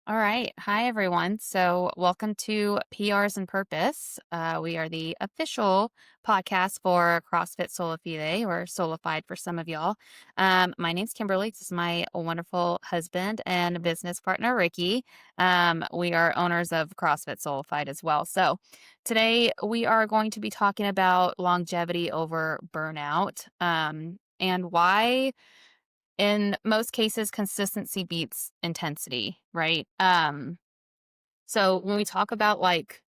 All right. Hi, everyone. So, welcome to PRs and Purpose. We are the official podcast for CrossFit Sola Fide, or Solified for some of y'all. My name's Kimberly. This is my wonderful husband and business partner, Ricky. We are owners of CrossFit Solified as well. So, today we are going to be talking about longevity over burnout, and why in most cases consistency beats intensity, right? So when we talk about like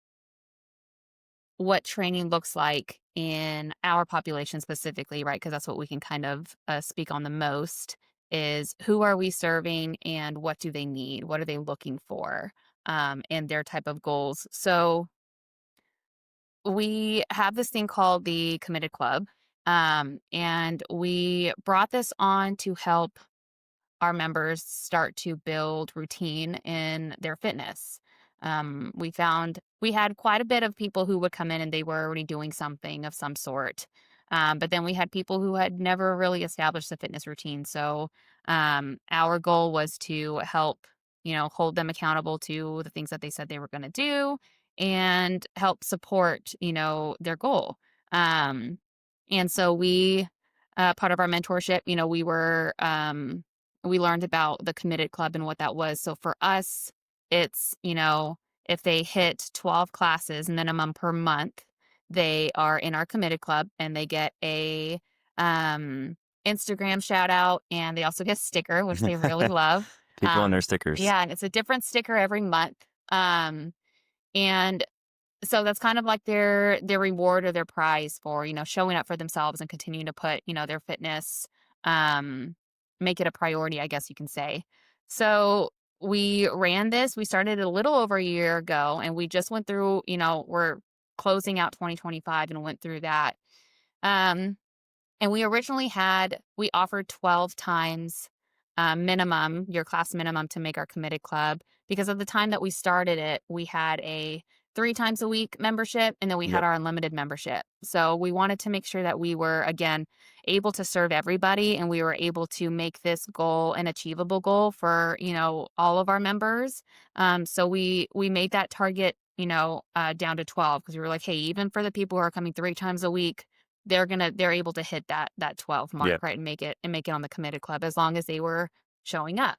what training looks like in our population specifically, right? Because that's what we can kind of speak on the most is who are we serving and what do they need? What are they looking for? And their type of goals. So we have this thing called the Committed Club. And we brought this on to help our members start to build routine in their fitness. We found we had quite a bit of people who would come in and they were already doing something of some sort. But then we had people who had never really established a fitness routine. So our goal was to help, hold them accountable to the things that they said they were going to do and help support, their goal. Um, and so part of our mentorship, we learned about the Committed Club and what that was. So for us, it's, if they hit 12 classes minimum per month, they are in our Committed Club and they get a Instagram shout out and they also get a sticker, which they really love. People and their stickers. Yeah, and it's a different sticker every month. And so that's kind of like their reward or their prize for, showing up for themselves and continuing to put, their fitness, um, make it a priority, I guess you can say. So we ran this. We started a little over a year ago and we just went through, we're closing out 2025 and went through that. Um, and we offered 12 times minimum, your class minimum to make our Committed Club. Because at the time that we started it, we had a 3 times a week membership and then we had Yep. our unlimited membership. So we wanted to make sure that we were, again, able to serve everybody and we were able to make this goal an achievable goal for, all of our members. So we made that target, down to 12 because we were like, hey, even for the people who are coming 3 times a week, they're able to hit that 12 mark, Yep. right? And make it on the Committed Club as long as they were showing up.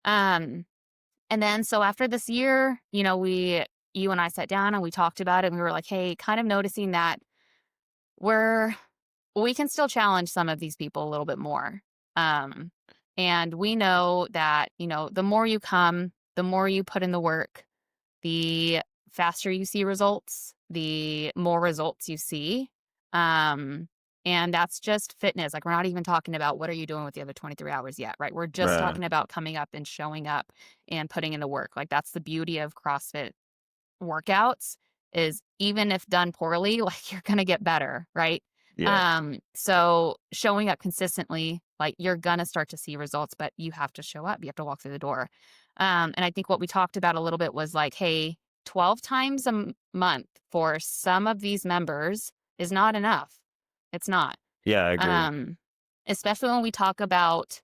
Um, and then so after this year, you and I sat down and we talked about it and we were like, hey, kind of noticing that we're we can still challenge some of these people a little bit more. Um, and we know that, the more you come, the more you put in the work, the faster you see results, the more results you see. Um, and that's just fitness. Like, we're not even talking about what are you doing with the other 23 hours yet, right? We're just Right. talking about coming up and showing up and putting in the work. Like, that's the beauty of CrossFit workouts is even if done poorly, like you're going to get better, right? Yeah. So showing up consistently, like you're going to start to see results, but you have to show up. You have to walk through the door. And I think what we talked about a little bit was like, hey, 12 times a month for some of these members is not enough. It's not. Yeah, I agree. Um, Especially when we talk about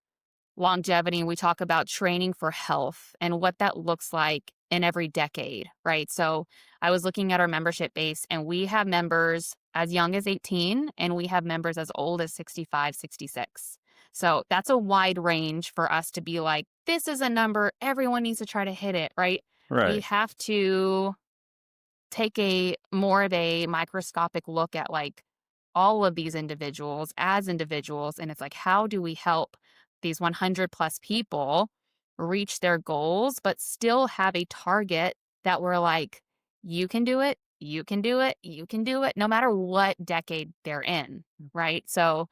longevity and we talk about training for health and what that looks like in every decade, right? So I was looking at our membership base and we have members as young as 18 and we have members as old as 65, 66. So that's a wide range for us to be like, this is a number, everyone needs to try to hit it, right? We Right. have to take a more of a microscopic look at like all of these individuals as individuals. And it's like, how do we help these 100 plus people reach their goals, but still have a target that we're like, you can do it, you can do it, you can do it, no matter what decade they're in, right? So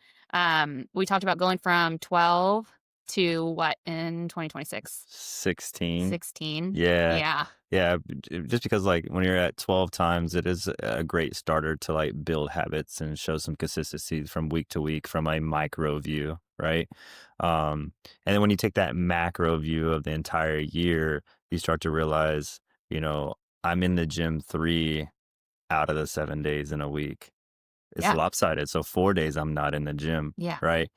we talked about going from 12 to what in 2026? 16. 16. Yeah. Yeah. Yeah. Just because like when you're at 12 times, it is a great starter to like build habits and show some consistency from week to week from a micro view. Right. And then when you take that macro view of the entire year, you start to realize, you know, I'm in the gym 3 out of the 7 days in a week. It's Yeah. lopsided. So 4 days I'm not in the gym, Yeah. right?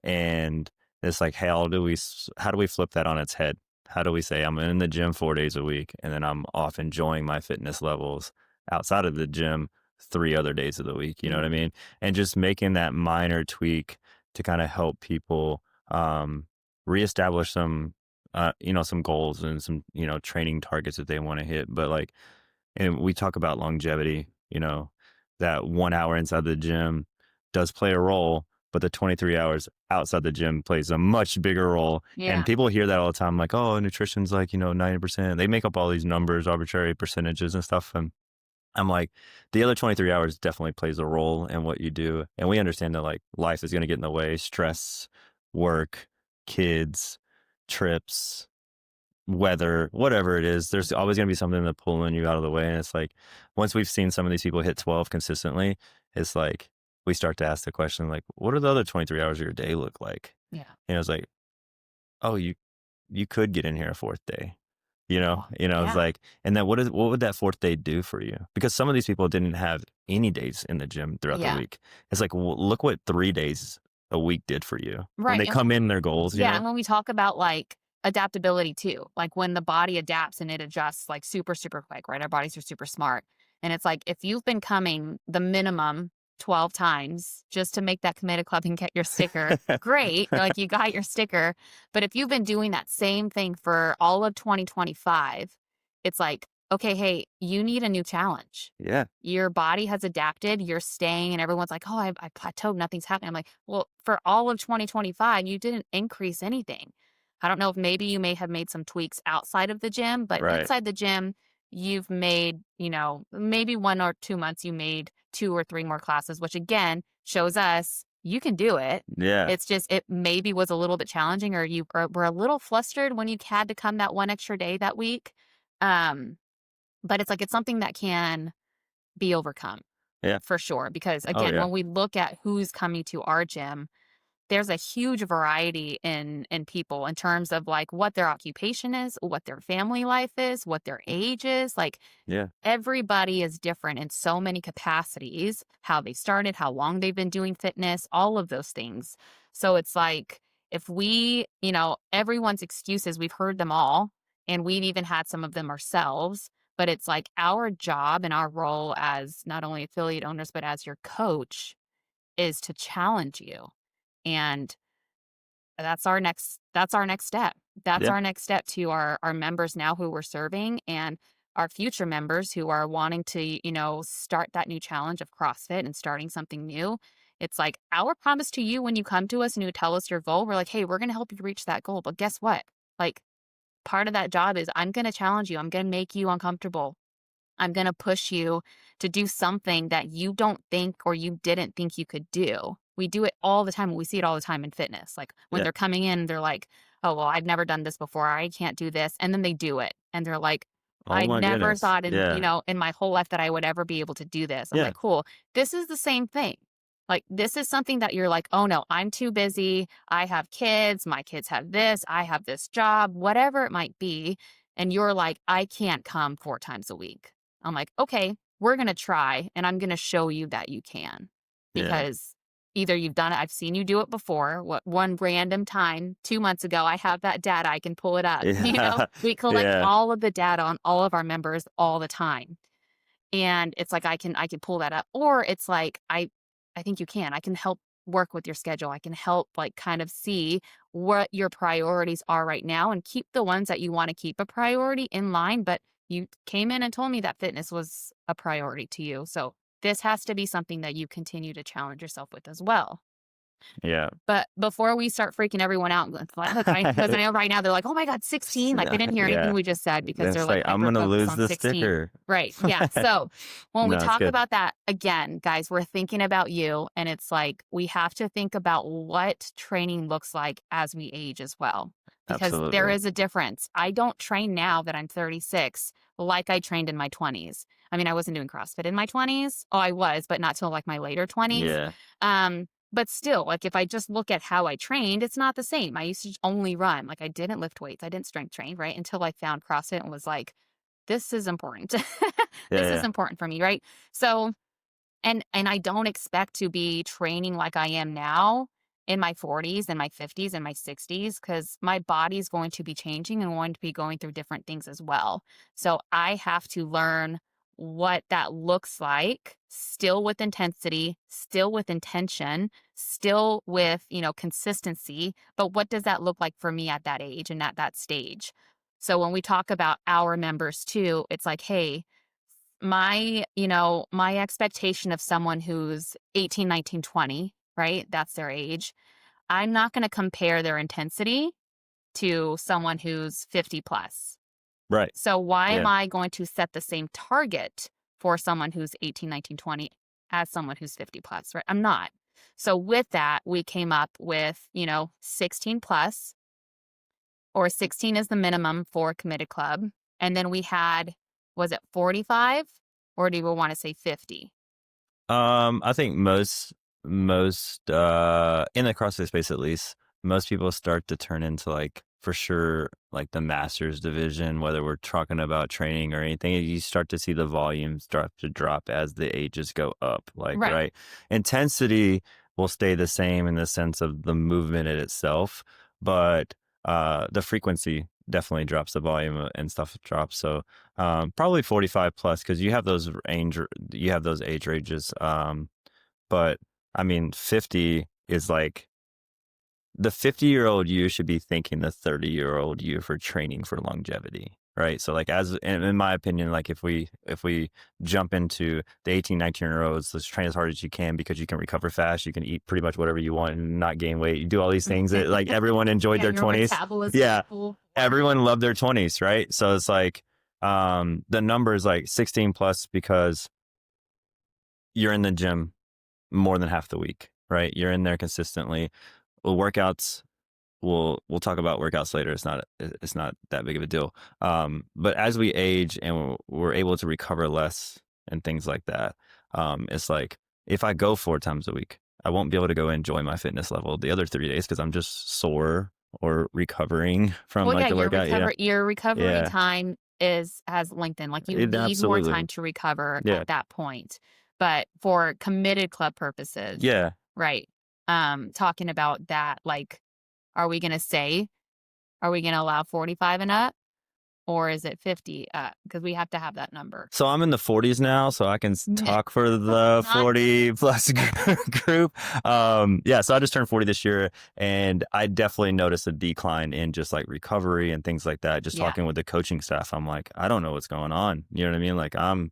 And it's like, how do we flip that on its head? how do we say, I'm in the gym 4 days a week, and then I'm off enjoying my fitness levels outside of the gym 3 other days of the week. You know what I Mm. mean? And just making that minor tweak to kind of help people um, reestablish some, some goals and some, training targets that they want to hit. But like, and we talk about longevity, that 1 hour inside the gym does play a role, but the 23 hours outside the gym plays a much bigger role. And Yeah. people hear that all the time, like, oh, nutrition's like, 90%. They make up all these numbers, arbitrary percentages and stuff. And I'm like, the other 23 hours definitely plays a role in what you do. And we understand that like life is going to get in the way, stress, work, kids, trips, weather, whatever it is, there's always going to be something that's pulling you out of the way. And it's like, once we've seen some of these people hit 12 consistently, it's like, we start to ask the question, like, what do the other 23 hours of your day look like? Yeah. And it's like, oh, you could get in here a fourth day, it's Yeah. like, and then what would that fourth day do for you? Because some of these people didn't have any days in the gym throughout the Yeah. week. It's like, look what 3 days a week did for you when Right. they come in their goals, Yeah, and when we talk about, like, adaptability too, like, when the body adapts and it adjusts, like, super, super quick, right? Our bodies are super smart, and it's like, if you've been coming the minimum 12 times just to make that committed club and get your sticker, great, like, you got your sticker, but if you've been doing that same thing for all of 2025, it's like, "Okay, hey, you need a new challenge." Yeah. Your body has adapted, you're staying, and everyone's like, "Oh, I plateaued, nothing's happening." I'm like, "Well, for all of 2025, you didn't increase anything." I don't know if maybe you may have made some tweaks outside of the gym, but Right. inside the gym, you've made, maybe 1 or 2 months you made 2 or 3 more classes, which again shows us you can do it. Yeah. It's just it maybe was a little bit challenging or you were a little flustered when you had to come that 1 extra day that week. Um, but it's like it's something that can be overcome Yeah. for sure. Because Oh, again, yeah. when we look at who's coming to our gym, there's a huge variety in people in terms of like what their occupation is, what their family life is, what their age is. Like Yeah. everybody is different in so many capacities, how they started, how long they've been doing fitness, all of those things. So it's like if we, everyone's excuses, we've heard them all, and we've even had some of them ourselves. But it's like our job and our role as not only affiliate owners, but as your coach is to challenge you. And that's our next step. That's Yeah. our next step to our members now who we're serving and our future members who are wanting to, start that new challenge of CrossFit and starting something new. It's like our promise to you when you come to us and you tell us your goal, we're like, "Hey, we're going to help you reach that goal." But guess what? Like part of that job is I'm going to challenge you. I'm going to make you uncomfortable. I'm going to push you to do something that you don't think or you didn't think you could do. We do it all the time. We see it all the time in fitness. Like when Yeah. they're coming in, they're like, "Oh, well, I've never done this before. I can't do this." And then they do it. And they're like, Oh "I my never goodness. thought Yeah. in my whole life that I would ever be able to do this." I'm Yeah. like, "Cool. This is the same thing." Like this is something that you're like, "Oh no, I'm too busy. I have kids. My kids have this. I have this job, whatever it might be." And you're like, "I can't come 4 times a week." I'm like, "Okay, we're going to try and I'm going to show you that you can." Yeah. Because either you've done it, I've seen you do it before. What one random time 2 months ago, I have that data, I can pull it up. Yeah. We collect Yeah. all of the data on all of our members all the time. And it's like I can pull that up. Or it's like I think you can. I can help work with your schedule. I can help like kind of see what your priorities are right now and keep the ones that you want to keep a priority in line, but you came in and told me that fitness was a priority to you. So this has to be something that you continue to challenge yourself with as well. Yeah. But before we start freaking everyone out, because I know right now they're like, "Oh my God, 16." Like they didn't hear anything Yeah. we just said because they're That's like like, I'm gonna hyper-focused lose on the 16. sticker. Right. Yeah. So when we No, it's talk good. about that again, guys, we're thinking about you. And it's like we have to think about what training looks like as we age as well. Because there Absolutely. is a difference. I don't train now that I'm 36 like I trained in my 20s. I mean, I wasn't doing CrossFit in my 20s. Oh, I was, but not till like my later 20s. Yeah. But still, like if I just look at how I trained, it's not the same. I used to only run. Like I didn't lift weights. I didn't strength train, right? Until I found CrossFit and was like, this is important. Yeah. This is Yeah. important for me, right? So, and I don't expect to be training like I am now in my 40s and my 50s and my 60s because my body's going to be changing and going to be going through different things as well. So I have to learn what that looks like, still with intensity, still with intention, still with, consistency. But what does that look like for me at that age and at that stage? So when we talk about our members too, it's like, hey, my expectation of someone who's 18, 19, 20, right? That's their age. I'm not going to compare their intensity to someone who's 50 plus. Right. So why am Yeah. I going to set the same target for someone who's 18, 19, 20 as someone who's 50 plus, right? I'm not. So with that, we came up with, 16 plus, or 16 is the minimum for committed club. And then we had, was it 45 or do we want to say 50? I think most in the CrossFit space, at least, most people start to turn into, like, for sure, like the masters division, whether we're talking about training or anything, you start to see the volumes start to drop as the ages go up. Like, Right. right. Intensity will stay the same in the sense of the movement in itself, but the frequency definitely drops, the volume and stuff drops. So probably 45 plus, because you have those age ranges. But I mean, 50 is like, the 50-year-old you should be thanking the 30-year-old you for training for longevity, right? So, like, as in my opinion, like, if we jump into the 18, 19-year-olds, let's train as hard as you can because you can recover fast, you can eat pretty much whatever you want and not gain weight. You do all these things that, like, everyone enjoyed Yeah, their your 20s. metabolism Yeah, is full. everyone loved their 20s, right? So it's like the number is like 16 plus because you're in the gym more than half the week, right? You're in there consistently. Well, workouts, we'll talk about workouts later. It's not that big of a deal. But as we age and we're able to recover less and things like that, it's like, if I go 4 times a week, I won't be able to go enjoy my fitness level the other 3 days because I'm just sore or recovering from, Well, like, yeah, the workout. Yeah, your recovery yeah, time has lengthened. Like you it need more absolutely. time to recover Yeah, at that point. But for committed club purposes, yeah. right? Talking about that, like, are we gonna say, are we gonna allow 45 and up, or is it 50 up? Because we have to have that number. So I'm in the 40s now, so I can Meh. talk for the Not 40 plus group. Yeah, so I just turned 40 this year, and I definitely noticed a decline in just, like, recovery and things like that. Just Yeah. talking with the coaching staff, I'm like, I don't know what's going on. You know what I mean? Like, um,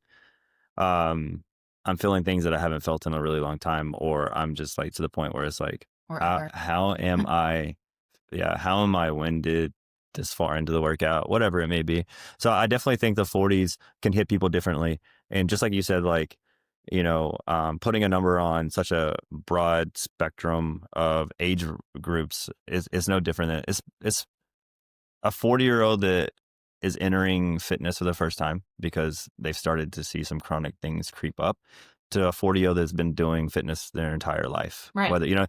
I'm feeling things that I haven't felt in a really long time, or I'm just, like, to the point where it's like, Or ever. how am I? Yeah, how am I winded this far into the workout, whatever it may be. So I definitely think the 40s can hit people differently. And just like you said, like, putting a number on such a broad spectrum of age groups is no different than it's a 40-year-old that is entering fitness for the first time because they've started to see some chronic things creep up, to a 40-year-old that's been doing fitness their entire life. Right. Whether,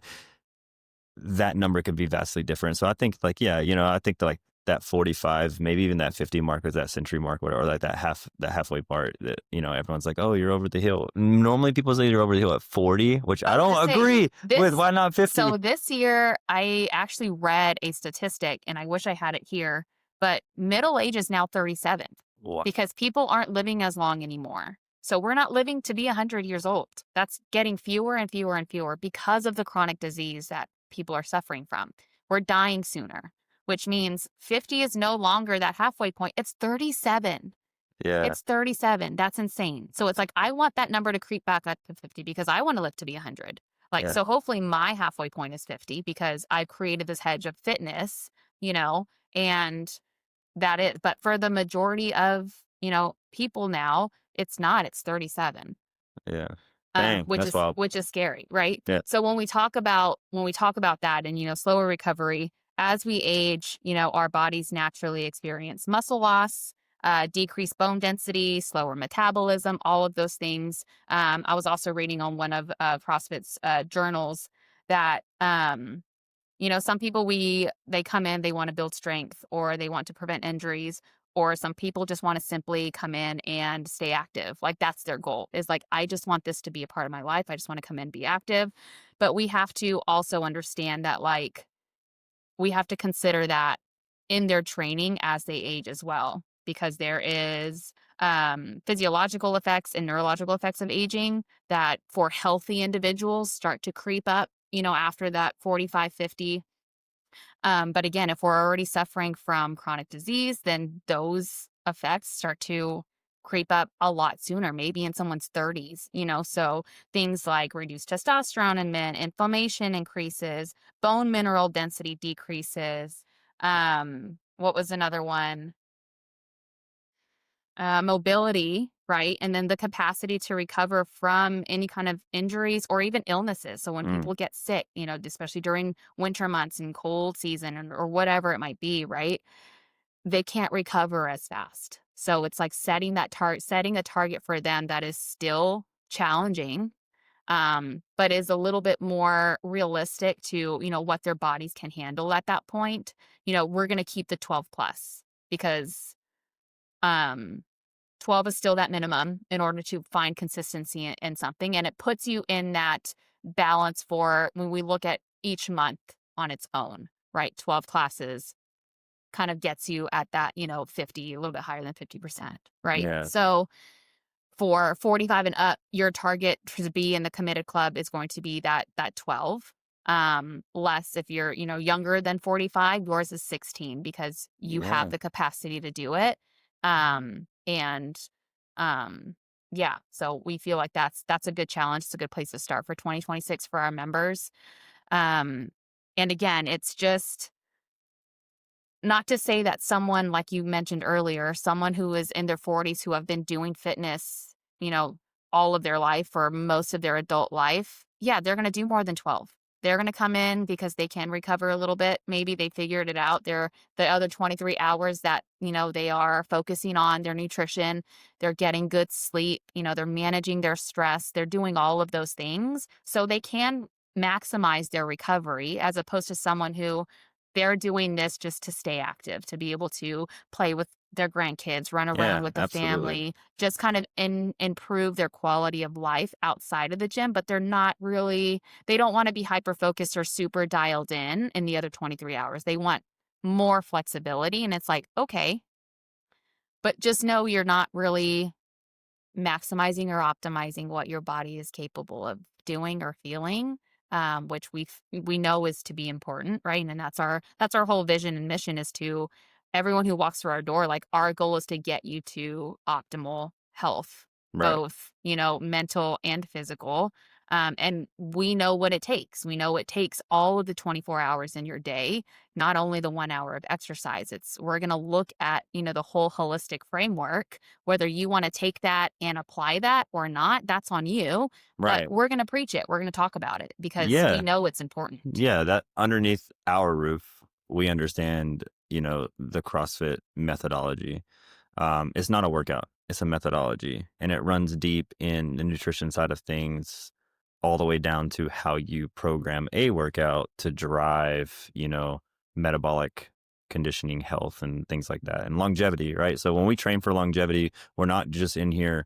that number could be vastly different. So I think, like, yeah, I think like that 45, maybe even that 50 mark, or that century mark, or like that halfway part that, everyone's like, oh, you're over the hill. Normally people say you're over the hill at 40, which I don't agree with. Why not 50? So this year, I actually read a statistic, and I wish I had it here, but middle age is now 37 Wow. because people aren't living as long anymore. So we're not living to be 100 years old. That's getting fewer and fewer and fewer because of the chronic disease that people are suffering from. We're dying sooner, which means 50 is no longer that halfway point. It's 37. Yeah. It's 37. That's insane. So it's like, I want that number to creep back up to 50 because I want to live to be 100. Like, Yeah. so hopefully my halfway point is 50 because I've created this hedge of fitness, and that is, but for the majority of, people now, it's not, it's 37. Yeah. Dang, that's wild. Which is scary, right? Yeah. So when we talk about that and, slower recovery, as we age, our bodies naturally experience muscle loss, decreased bone density, slower metabolism, all of those things. I was also reading on one of CrossFit's journals that, some people, they come in, they want to build strength or they want to prevent injuries, or some people just want to simply come in and stay active. Like that's their goal is like, I just want this to be a part of my life. I just want to come in and be active. But we have to also understand that like we have to consider that in their training as they age as well, because there is physiological effects and neurological effects of aging that for healthy individuals start to creep up, after that 45, 50. But again, if we're already suffering from chronic disease, then those effects start to creep up a lot sooner, maybe in someone's 30s, So things like reduced testosterone in men, inflammation increases, bone mineral density decreases. What was another one? Mobility, right? And then the capacity to recover from any kind of injuries or even illnesses. So when Mm, people get sick, especially during winter months and cold season or whatever it might be, right? They can't recover as fast. So it's like setting a target for them that is still challenging, but is a little bit more realistic to, what their bodies can handle at that point. We're going to keep the 12 plus because, um, 12 is still that minimum in order to find consistency in something. And it puts you in that balance for when we look at each month on its own, right? 12 classes kind of gets you at that, 50, a little bit higher than 50%, right? yeah. So for 45 and up, your target to be in the committed club is going to be that 12. Less if you're, younger than 45, yours is 16 because you have Yeah. the capacity to do it. And yeah, so we feel like that's a good challenge. It's a good place to start for 2026 for our members. Um, and again, it's just not to say that someone, like you mentioned earlier, someone who is in their 40s who have been doing fitness, all of their life or most of their adult life, yeah, they're going to do more than 12. They're going to come in because they can recover a little bit. Maybe they figured it out. They're the other 23 hours that, they are focusing on their nutrition. They're getting good sleep. They're managing their stress. They're doing all of those things. So they can maximize their recovery as opposed to someone who they're doing this just to stay active, to be able to play with their grandkids, run around Yeah, with the absolutely. family, just kind of improve their quality of life outside of the gym, but they're not really they don't wanna be hyper focused or super dialed in the other 23 hours. They want more flexibility, and it's like, "Okay, but just know you're not really maximizing or optimizing what your body is capable of doing or feeling, which we know is to be important, right? And that's our whole vision and mission is to everyone who walks through our door. Like our goal is to get you to optimal health, Right. both mental and physical. And we know what it takes. We know it takes all of the 24 hours in your day, not only the 1 hour of exercise. We're going to look at the whole holistic framework whether you want to take that and apply that or not, that's on you. But Right. we're going to preach it. We're going to talk about it because we Yeah. know it's important. Yeah, that underneath our roof, we understand, the CrossFit methodology. It's not a workout, it's a methodology, and it runs deep in the nutrition side of things all the way down to how you program a workout to drive, metabolic conditioning, health, and things like that, and longevity, right? So when we train for longevity, we're not just in here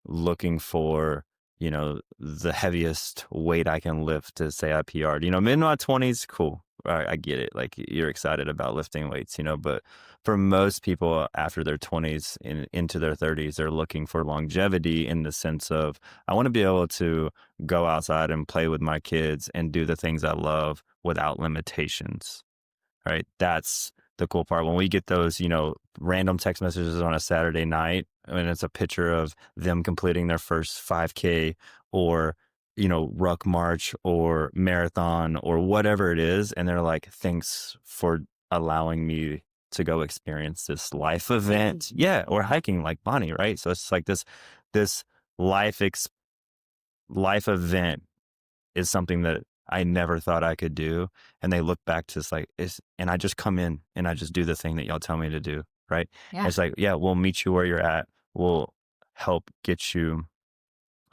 looking for, the heaviest weight I can lift to say I PR'd. Mid my 20s, cool. I get it. Like you're excited about lifting weights, but for most people after their 20s and into their 30s, they're looking for longevity in the sense of I want to be able to go outside and play with my kids and do the things I love without limitations, right? That's the cool part. When we get those, random text messages on a Saturday night, and it's a picture of them completing their first 5K or, ruck march or marathon or whatever it is. And they're like, thanks for allowing me to go experience this life event. Yeah. Or hiking like Bonnie, right? So it's like this life, life event is something that I never thought I could do. And they look back to and I just come in and I just do the thing that y'all tell me to do. Right. And Yeah. it's like, yeah, we'll meet you where you're at. We'll help get you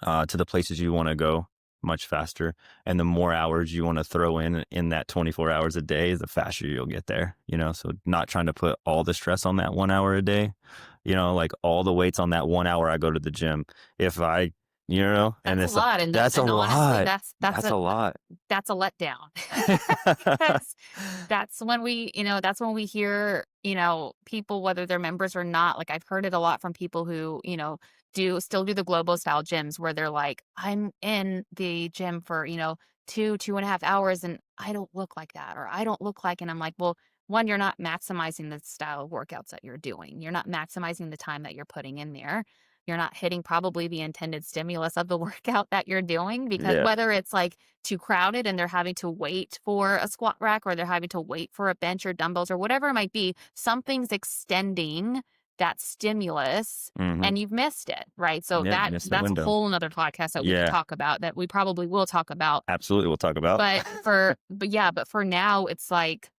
to the places you want to go much faster. And the more hours you want to throw in that 24 hours a day, the faster you'll get there, so not trying to put all the stress on that 1 hour a day, like all the weights on that 1 hour I go to the gym. If I, and That's a it's lot, that's a and honestly, lot. That's a lot. that's a letdown. Because that's when we hear, people, whether they're members or not. Like I've heard it a lot from people who, still do the Globo style gyms where they're like, I'm in the gym for, 2.5 hours and I don't look like that, or I don't look like, and I'm like, well, one, you're not maximizing the style of workouts that you're doing. You're not maximizing the time that you're putting in there. You're not hitting probably the intended stimulus of the workout that you're doing, because Yeah. whether it's like too crowded and they're having to wait for a squat rack, or they're having to wait for a bench or dumbbells or whatever it might be, something's extending that stimulus Mm-hmm. and you've missed it, right? So Yeah. Missed the that's a window. whole nother podcast that we could Yeah. talk about, that we probably will talk about. Absolutely. We'll talk about. But for now, it's like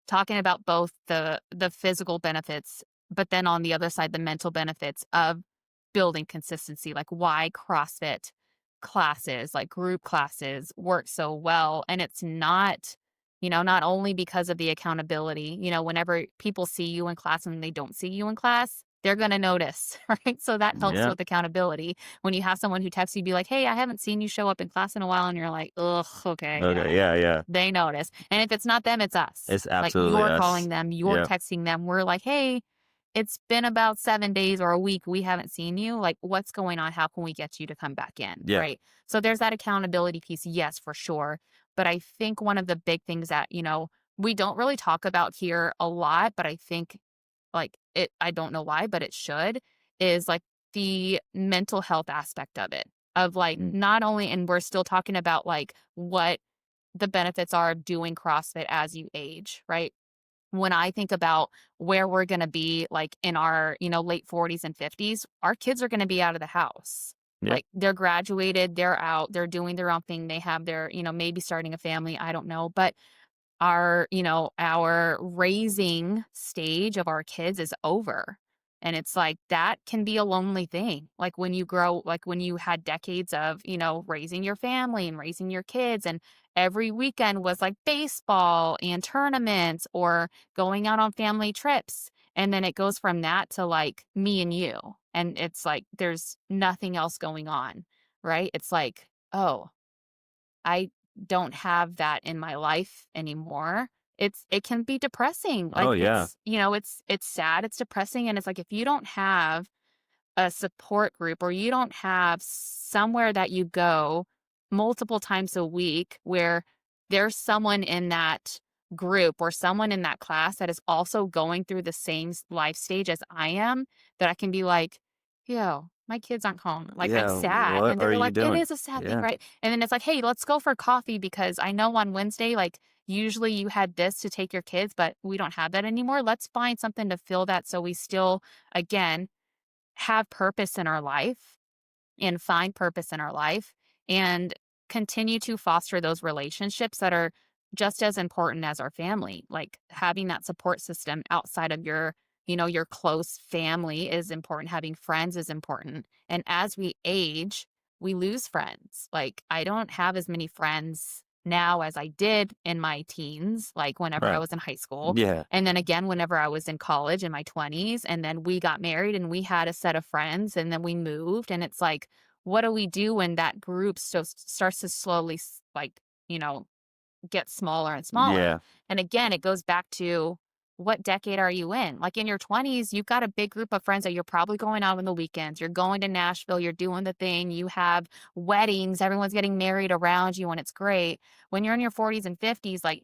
talking about both the physical benefits, but then on the other side, the mental benefits of building consistency, like why CrossFit classes, like group classes, work so well. And it's not, not only because of the accountability. Whenever people see you in class and they don't see you in class, they're going to notice, right? So that helps Yeah. with accountability. When you have someone who texts you, be like, hey, I haven't seen you show up in class in a while, and you're like, ugh, okay. Okay. Yeah. They notice. And if it's not them, it's us. It's Like absolutely you're us. calling them, you're Yeah. texting them. We're like, hey, it's been about 7 days or a week. We haven't seen you. Like, what's going on? How can we get you to come back in? Yeah. Right. So there's that accountability piece. Yes, for sure. But I think one of the big things that, we don't really talk about here a lot, but I think I don't know why, but it should, is like the mental health aspect of it. Of like, not only, and we're still talking about like what the benefits are of doing CrossFit as you age, right? When I think about where we're going to be like in our, late 40s and 50s, our kids are going to be out of the house. Yeah. Like they're graduated, they're out, they're doing their own thing. They have their, maybe starting a family. I don't know. But our raising stage of our kids is over. And it's like that can be a lonely thing. Like when you grow, like when you had decades of, raising your family and raising your kids, and every weekend was like baseball and tournaments or going out on family trips. And then it goes from that to like me and you. And it's like there's nothing else going on, right? It's like, oh, I don't have that in my life anymore. It can be depressing. Like Oh yeah. it's sad, it's depressing, and it's like if you don't have a support group, or you don't have somewhere that you go multiple times a week where there's someone in that group or someone in that class that is also going through the same life stage as I am, that I can be like, yo, my kids aren't home. Like, I'm Yeah. sad. What And are they're you like, it doing? is a sad thing, Yeah. right? And then it's like, hey, let's go for coffee, because I know on Wednesday, like, usually you had this to take your kids, but we don't have that anymore. Let's find something to fill that, so we still, again, have purpose in our life and find purpose in our life, and continue to foster those relationships that are just as important as our family. Like having that support system outside of your close family is important. Having friends is important. And as we age, we lose friends. Like I don't have as many friends now as I did in my teens, like whenever I Right. was in high school. Yeah. And then again, whenever I was in college in my 20s, and then we got married and we had a set of friends, and then we moved. And it's like, what do we do when that group starts to slowly, you know, get smaller and smaller? Yeah. And again, it goes back to, what decade are you in? Like in your 20s, you've got a big group of friends that you're probably going out on the weekends. You're going to Nashville, you're doing the thing, you have weddings, everyone's getting married around you, and it's great. When you're in your 40s and 50s, like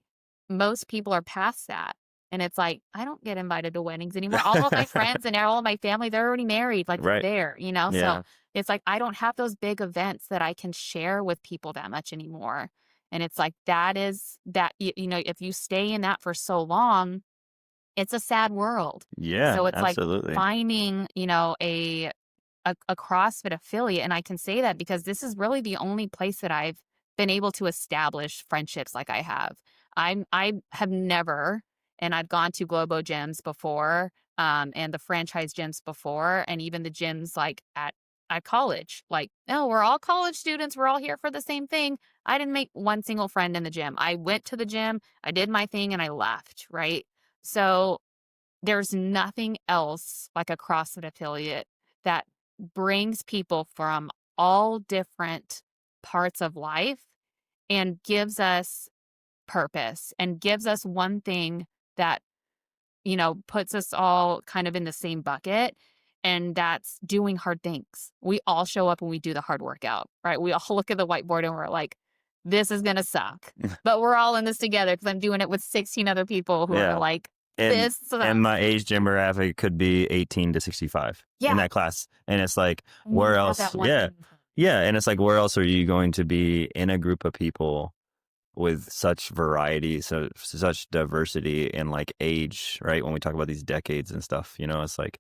most people are past that. And it's like, I don't get invited to weddings anymore. All of my friends and all of my family, they're already married, like Right. there, Yeah. So it's like, I don't have those big events that I can share with people that much anymore. And it's like, that is that, if you stay in that for so long, it's a sad world. Yeah. So it's Absolutely. like finding, a CrossFit affiliate. And I can say that because this is really the only place that I've been able to establish friendships like I have. I have never, and I've gone to Globo gyms before, and the franchise gyms before, and even the gyms like at at college. Like, no, we're all college students. We're all here for the same thing. I didn't make one single friend in the gym. I went to the gym, I did my thing, and I left, right? So there's nothing else like a CrossFit affiliate that brings people from all different parts of life and gives us purpose and gives us one thing that, puts us all kind of in the same bucket. And that's doing hard things. We all show up and we do the hard workout, right? We all look at the whiteboard and we're like, this is going to suck, but we're all in this together because I'm doing it with 16 other people who are like, this sucks. And my age demographic could be 18 to 65 in that class. And it's like, where else? Yeah. And it's like, where else are you going to be in a group of people with such variety, so such diversity and like age, right? When we talk about these decades and stuff, it's like,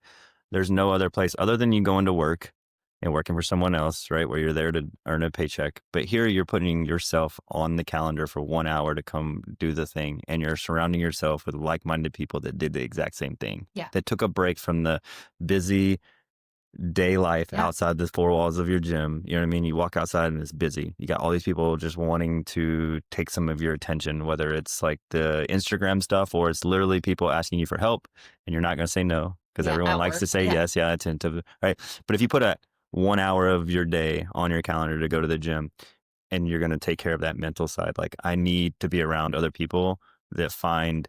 there's no other place other than you going to work and working for someone else, right? Where you're there to earn a paycheck. But here you're putting yourself on the calendar for 1 hour to come do the thing. And you're surrounding yourself with like-minded people that did the exact same thing. Yeah. That took a break from the busy day life outside the four walls of your gym. You know what I mean? You walk outside and it's busy. You got all these people just wanting to take some of your attention, whether it's like the Instagram stuff or it's literally people asking you for help and you're not going to say no because everyone likes to say yes. Yeah, attentive. Right. But if you put 1 hour of your day on your calendar to go to the gym and you're going to take care of that mental side, like I need to be around other people that find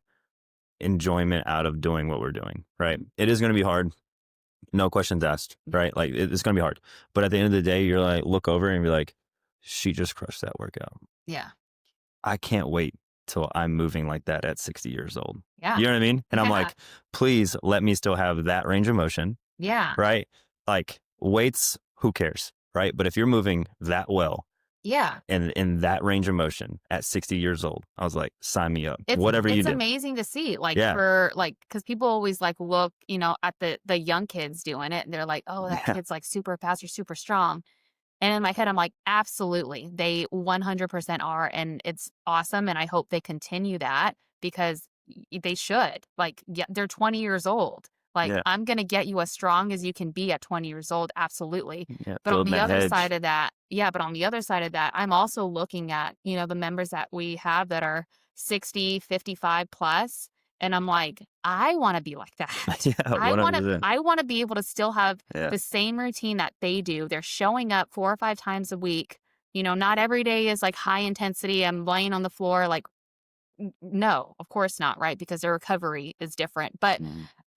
enjoyment out of doing what we're doing. Right. It is going to be hard. No questions asked, right? Like it's going to be hard. But at the end of the day, you're like, look over and be like, she just crushed that workout. Yeah. I can't wait till I'm moving like that at 60 years old. Yeah. You know what I mean? And I'm like, please let me still have that range of motion. Yeah. Right? Like weights, who cares? Right? But if you're moving that well, and in that range of motion at 60 years old, I was like, sign me up. Whatever you do. It's amazing to see, because people always like look, at the young kids doing it, and they're like, oh, that kid's like super fast or super strong. And in my head, I'm like, absolutely, they 100% are, and it's awesome, and I hope they continue that because they should. Like, they're 20 years old. Like, I'm going to get you as strong as you can be at 20 years old. Absolutely. Yeah, but on the other side of that, I'm also looking at, the members that we have that are 60, 55 plus. And I'm like, I want to be like that. I want to be able to still have the same routine that they do. They're showing up 4 or 5 times a week. Not every day is like high intensity. I'm laying on the floor. Like, no, of course not. Right. Because their recovery is different. But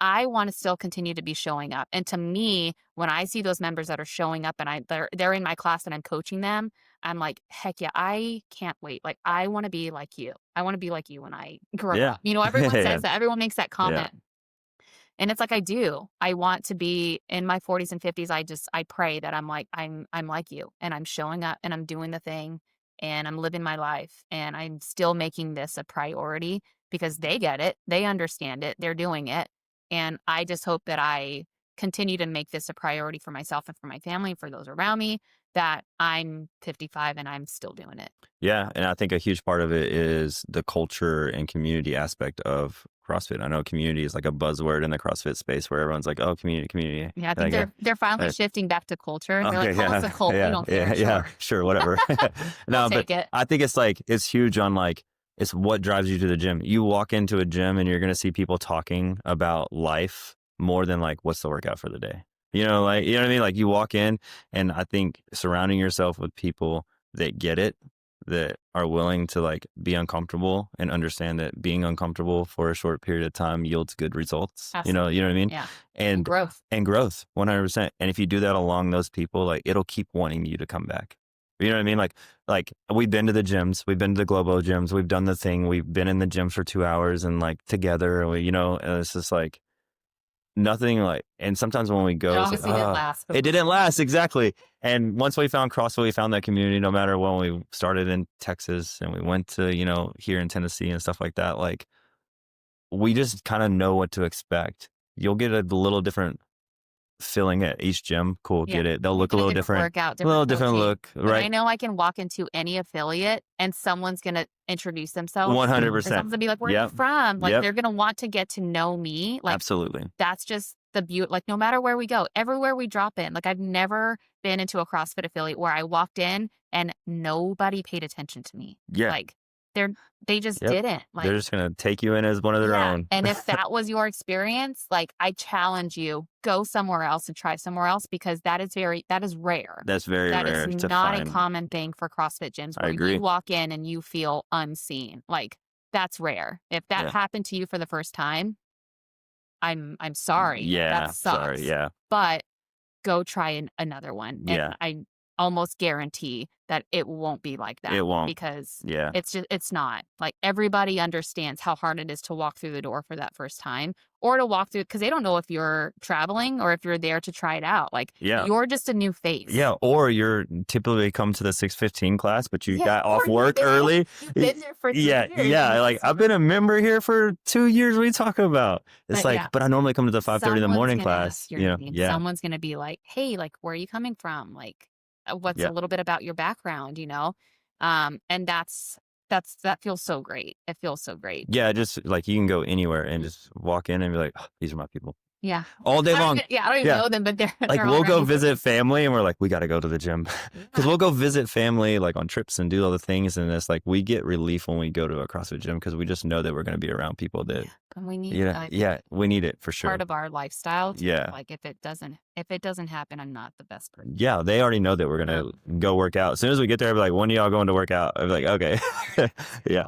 I want to still continue to be showing up. And to me, when I see those members that are showing up and they're in my class and I'm coaching them, I'm like, heck yeah, I can't wait. Like, I want to be like you. I want to be like you when I grow up. Everyone says that. Everyone makes that comment. And it's like, I do. I want to be in my 40s and 50s. I pray that I'm like you and I'm showing up and I'm doing the thing and I'm living my life and I'm still making this a priority because they get it. They understand it. They're doing it. And I just hope that I continue to make this a priority for myself and for my family and for those around me, that I'm 55 and I'm still doing it. Yeah. And I think a huge part of it is the culture and community aspect of CrossFit. I know community is like a buzzword in the CrossFit space where everyone's like, oh, community. Yeah, I think they're finally shifting back to culture. They're like, oh, it's a cult. We don't care. Sure, whatever. No, but I think it's huge on like, it's what drives you to the gym. You walk into a gym and you're going to see people talking about life more than like, what's the workout for the day? You know what I mean? Like you walk in and I think surrounding yourself with people that get it, that are willing to like be uncomfortable and understand that being uncomfortable for a short period of time yields good results. Absolutely. You know what I mean? Yeah. And growth, 100%. And if you do that along those people, like it'll keep wanting you to come back. You know what I mean? Like we've been to the gyms, we've been to the Globo gyms, we've done the thing, we've been in the gym for 2 hours and like together, and and it's just like nothing like, and sometimes when we go, it didn't last. It didn't last. Exactly. And once we found CrossFit, we found that community, no matter when we started in Texas and we went to, here in Tennessee and stuff like that, like we just kind of know what to expect. You'll get a little different feeling at each gym. Cool. Get it. They'll look a little different. Workout, a little different look. Right. But I know I can walk into any affiliate and someone's going to introduce themselves. 100%. Someone's going to be like, where are you from? Like they're going to want to get to know me. Like, absolutely. That's just the beauty, like no matter where we go, everywhere we drop in, like I've never been into a CrossFit affiliate where I walked in and nobody paid attention to me. Yeah. Like they just Yep. didn't. They're Like, just gonna take you in as one of their yeah. own. And if that was your experience, like I challenge you, go somewhere else and try somewhere else because that is rare. That's very That rare is to not a find. common thing for CrossFit gyms I where agree. you walk in and you feel unseen. Like that's rare. If that Yeah. happened to you for the first time, I'm sorry. Yeah. That Sorry. sucks. Yeah. But go try another one. Yeah. And I almost guarantee that it won't be like that. It won't. Because Yeah. it's not. Like everybody understands how hard it is to walk through the door for that first time or to walk through because they don't know if you're traveling or if you're there to try it out. Like Yeah. you're just a new face. Yeah. Or you're typically come to the 6:15 class, but you got off or work early. You've been there for 2 Yeah. years. Yeah. Like I've been a member here for 2 years. What are you talking about? It's But like, yeah. but I normally come to the 5:30 in the Someone's morning gonna class. ask your You know? name. Yeah. Someone's gonna be like, "Hey, like, where are you coming from? Like, what's Yeah. a little bit about your background?" You know, and that feels so great. It feels so great. Yeah. Just like you can go anywhere and just walk in and be like, oh, these are my people. Yeah, All day long. I don't even know them, but they're Like they're we'll go already- visit family and we're like, we got to go to the gym because we'll go visit family like on trips and do all the things. And it's like, we get relief when we go to a CrossFit gym because we just know that we're going to be around people that, And we need we need it for sure. part of our lifestyle. Yeah. Like if it doesn't happen, I'm not the best person. Yeah. They already know that we're going to go work out. As soon as we get there, I'll be like, when are y'all going to work out? I'll be like, okay. Yeah.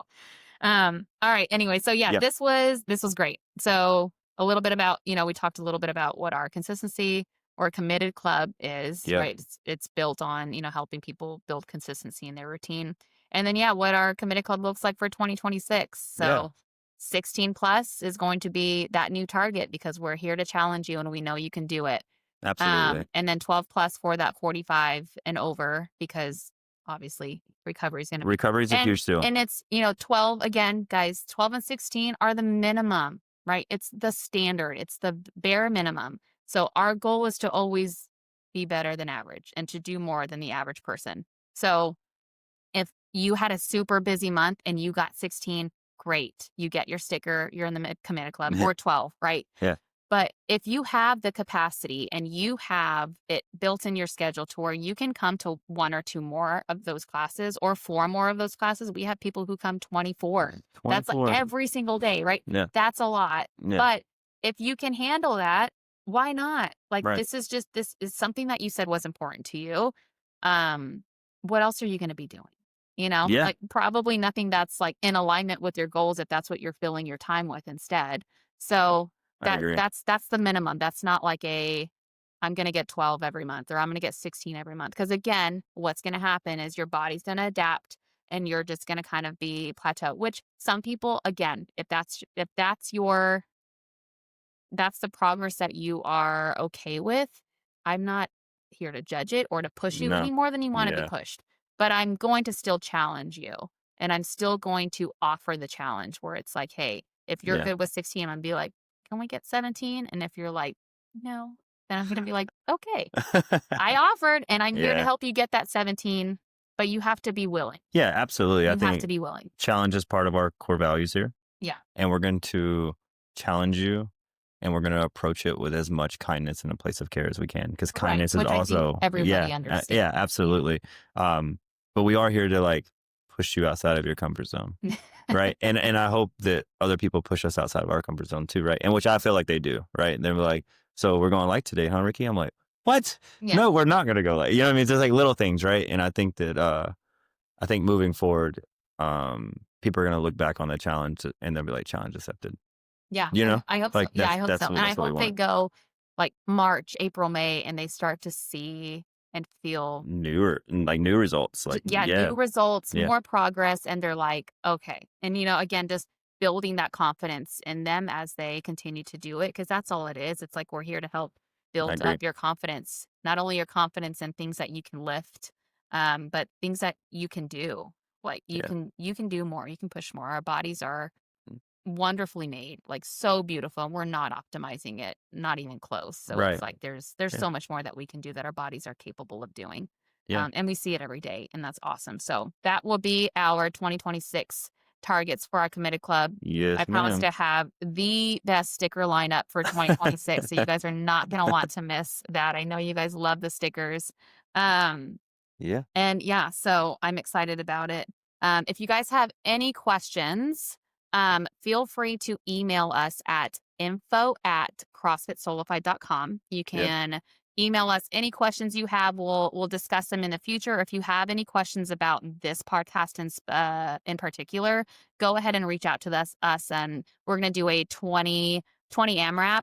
All right. Anyway, so Yeah. this was great. So a little bit about, we talked a little bit about what our consistency or committed club is, Yeah. right? It's built on, helping people build consistency in their routine. And then, what our committed club looks like for 2026. So Yeah. 16 plus is going to be that new target because we're here to challenge you and we know you can do it. Absolutely. And then 12 plus for that 45 and over because obviously recovery is going to be. Recovery's a huge deal. And it's, 12, again, guys, 12 and 16 are the minimum, right? It's the standard. It's the bare minimum. So our goal is to always be better than average and to do more than the average person. So if you had a super busy month and you got 16, great. You get your sticker, you're in the committed club, or 12, right? Yeah. But if you have the capacity and you have it built in your schedule to where you can come to 1 or 2 more of those classes or 4 more of those classes, we have people who come 24. That's like every single day, right? Yeah. That's a lot. Yeah. But if you can handle that, why not? Like Right. this is something that you said was important to you. What else are you going to be doing? Yeah. Like probably nothing that's like in alignment with your goals if that's what you're filling your time with instead. So I agree. that's the minimum. That's not like I'm going to get 12 every month or I'm going to get 16 every month. Because again, what's going to happen is your body's going to adapt and you're just going to kind of be plateau, which some people, again, if that's the progress that you are okay with, I'm not here to judge it or to push you No. any more than you want to Yeah. be pushed. But I'm going to still challenge you. And I'm still going to offer the challenge where it's like, hey, if you're Yeah. good with 16, I'm going to be like, can we get 17? And if you're like, no, then I'm going to be like, okay, I offered and I'm here to Yeah. help you get that 17, but you have to be willing. Yeah, absolutely. I You have think to be willing. challenge is part of our core values here. Yeah. And we're going to challenge you and we're going to approach it with as much kindness and a place of care as we can because Right, kindness is which I think also everybody understands. Yeah, absolutely. But we are here to like push you outside of your comfort zone, right? And I hope that other people push us outside of our comfort zone too, right? And which I feel like they do, right? And they're like, so we're going light today, huh, Ricky? I'm like, what? Yeah. No, we're not going to go light. You know what I mean? It's just like little things, right? And I think that I think moving forward, people are going to look back on the challenge and they'll be like, challenge accepted. Yeah. You know? I hope Like, so. Yeah, I hope that's so. And I what we hope they want. go like March, April, May, and they start to see and feel New results. Like, new results, Yeah. more progress, and they're like, okay. And again, just building that confidence in them as they continue to do it, because that's all it is. It's like we're here to help build agree. up your confidence, not only your confidence in things that you can lift, but things that you can do. Like you can do more, you can push more. Our bodies are wonderfully made, like so beautiful, and we're not optimizing it, not even close. So Right. it's like there's Yeah. so much more that we can do that our bodies are capable of doing. Yeah. And we see it every day, and that's awesome. So that will be our 2026 targets for our committed club. I Yes, promise ma'am. to have the best sticker lineup for 2026. So you guys are not going to want to miss that. I know you guys love the stickers. Um, Yeah. and yeah, so I'm excited about it. If you guys have any questions, feel free to email us at info@crossfitsolified.com. You Yep. can email us any questions you have. We'll discuss them in the future. If you have any questions about this podcast in particular, go ahead and reach out to us and we're going to do a 2020 AMRAP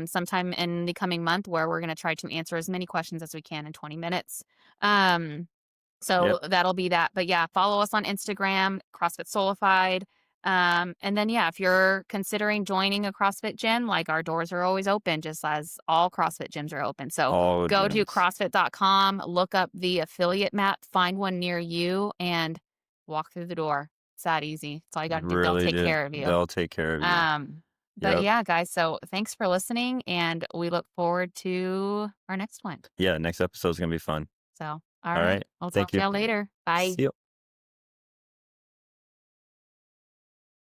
sometime in the coming month where we're going to try to answer as many questions as we can in 20 minutes. So Yep. that'll be that. But yeah, follow us on Instagram, CrossFit Solified. And then yeah, if you're considering joining a CrossFit gym, like our doors are always open, just as all CrossFit gyms are open. So All go to gyms. CrossFit.com, look up the affiliate map, find one near you, and walk through the door. It's that easy. That's all you got to do. They'll Really take do. care of you. They'll take care of you. Um, but Yep. yeah, guys, so thanks for listening, and we look forward to our next one. Yeah, next episode's gonna be fun. So, all All right. right. I'll talk Thank to you. y'all later. Bye. See you.